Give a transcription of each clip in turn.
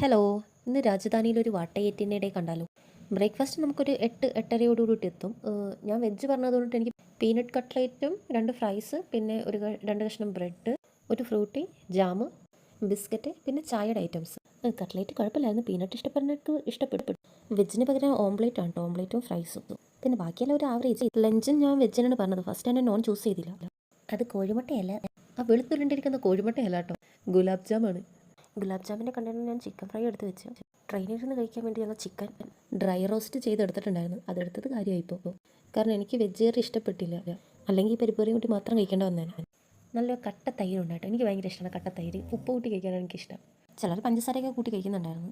Hello, ഇന്ന് രാജധാനിയിലൊരു വാട്ടയറ്റിൻ്റെ കണ്ടാലോ? Breakfast നമുക്കൊരു 8-8:30 എത്തും. ഞാൻ വെജ് പറഞ്ഞതുകൊണ്ട് എനിക്ക് പീനട്ട് കട്ട്ലേറ്റും 2 ഫ്രൈസ്, പിന്നെ രണ്ട് കഷ്ണം ബ്രെഡ്, ഒരു ഫ്രൂട്ടി, ജാമ്, ബിസ്ക്കറ്റ്, പിന്നെ ചായയുടെ ഐറ്റംസ്. കട്ട്ലേറ്റ് കുഴപ്പമില്ലായിരുന്നു, പീനട്ട് ഇഷ്ടപ്പെടുന്നവർക്ക് ഇഷ്ടപ്പെട്ടു. വെജിന് പകരം ഓംപ്ലേറ്റ് ആണ് കേട്ടോ, ഓംപ്ലേറ്റും ഫ്രൈസും. പിന്നെ ബാക്കിയെല്ലാം ഒരു ആവറേജ്. ലഞ്ചും ഞാൻ വെജിനാണ് പറഞ്ഞത്, ഫസ്റ്റ് ഞാൻ നോൺ ചൂസ് ചെയ്തില്ല. അത് കോഴിമുട്ടയല്ല, ആ വെളുത്തുരുണ്ടിരിക്കുന്ന കോഴിമുട്ടയല്ല കേട്ടോ, ഗുലാബ് ജാമാണ്. ഗുലാബ് ജാമിൻ്റെ കണ്ടന്റ് ഞാൻ ചിക്കൻ ഫ്രൈ എടുത്ത് വെച്ചു. ട്രെയിനിൽ നിന്ന് കഴിക്കാൻ വേണ്ടി ഞങ്ങൾ ചിക്കൻ ഡ്രൈ റോസ്റ്റ് ചെയ്തെടുത്തിട്ടുണ്ടായിരുന്നു. അതെടുത്തത് കാര്യമായിപ്പോൾ, കാരണം എനിക്ക് വെജ് കറി ഇഷ്ടപ്പെട്ടില്ല. അല്ലെങ്കിൽ പരിപ്പറി കൂട്ടി മാത്രം കഴിക്കേണ്ട വന്നേനെ. നല്ല കട്ട തൈര് ഉണ്ടായിട്ട് എനിക്ക് ഭയങ്കര ഇഷ്ടമാണ്. കട്ട തൈര് ഉപ്പ് കൂട്ടി കഴിക്കാനാണ് എനിക്കിഷ്ടം. ചിലർ പഞ്ചസാരയൊക്കെ കൂട്ടി കഴിക്കുന്നുണ്ടായിരുന്നു.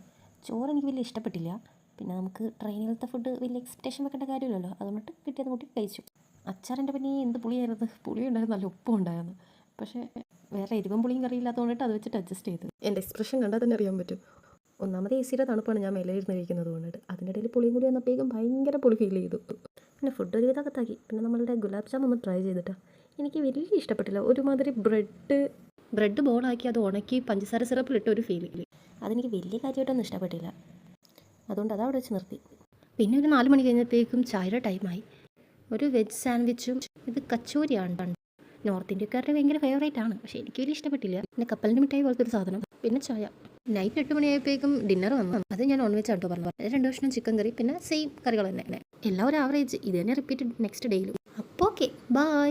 ചോറ് എനിക്ക് വലിയ ഇഷ്ടപ്പെട്ടില്ല. പിന്നെ നമുക്ക് ട്രെയിനിലത്തെ ഫുഡ് വലിയ എക്സ്പെക്റ്റേഷൻ വെക്കേണ്ട കാര്യമില്ലല്ലോ, അതുകൊണ്ട് കിട്ടിയത് കൂട്ടി കഴിച്ചു. അച്ചാറിൻ്റെ പിന്നെ എന്ത് പുളിയായിരുന്നു, പുളി ഉണ്ടായിരുന്നു, നല്ല ഉപ്പും ഉണ്ടായിരുന്നു. പക്ഷേ വേറെ എരിവും പുളിയും കറിയില്ലാത്തതുകൊണ്ടിട്ട് അത് വെച്ചിട്ട് അഡ്ജസ്റ്റ് ചെയ്തു. എൻ്റെ എക്സ്പ്രഷൻ കണ്ടാൽ തന്നെ അറിയാൻ പറ്റും. ഒന്നാമത് എസിയുടെ തണുപ്പാണ്, ഞാൻ മേലെ കഴിക്കുന്നത് കൊണ്ടിട്ട്. അതിൻ്റെ ഇടയിൽ പുളിയും കൂടി വന്നപ്പോഴേക്കും ഭയങ്കര പുളി ഫീൽ ചെയ്തു. പിന്നെ ഫുഡ് ഒരു വിധമൊക്കെ താക്കി. പിന്നെ നമ്മളുടെ ഗുലാബ് ജാം ഒന്ന് ട്രൈ ചെയ്തിട്ടാണ്, എനിക്ക് വലിയ ഇഷ്ടപ്പെട്ടില്ല. ഒരുമാതിരി ബ്രെഡ് ബോളാക്കി അത് ഉണക്കി പഞ്ചസാര സിറപ്പിലിട്ട ഒരു ഫീൽ, അതെനിക്ക് വലിയ കാര്യമായിട്ടൊന്നും ഇഷ്ടപ്പെട്ടില്ല. അതുകൊണ്ട് അതവിടെ വെച്ച് നിർത്തി. പിന്നെ ഒരു 4 മണി കഴിഞ്ഞപ്പോഴേക്കും ചായയുടെ ടൈമായി. ഒരു വെജ് സാൻഡ്വിച്ചും, ഇത് കച്ചോരിയാണ്. നോർത്ത് ഇന്ത്യക്കാരുടെ ഭയങ്കര ഫേവറേറ്റ് ആണ്, പക്ഷേ എനിക്ക് വലിയ ഇഷ്ടപ്പെട്ടില്ല. പിന്നെ കപ്പലിൻ്റെ മിഠായി പോലത്തെ ഒരു സാധനം, പിന്നെ ചായ. നൈറ്റ് 8 മണിയായപ്പോഴേക്കും ഡിന്നർ വന്നു. അത് ഞാൻ നോൺ വെജ് ആട്ടോ പറഞ്ഞു. 2 കഷ്ണം ചിക്കൻ കറി, പിന്നെ സെയിം കറികൾ തന്നെ. എല്ലാം ഒരു ആവറേജ്. ഇത് തന്നെ റിപ്പീറ്റ് നെക്സ്റ്റ് ഡേയിലും. അപ്പോൾ ഓക്കെ, ബൈ.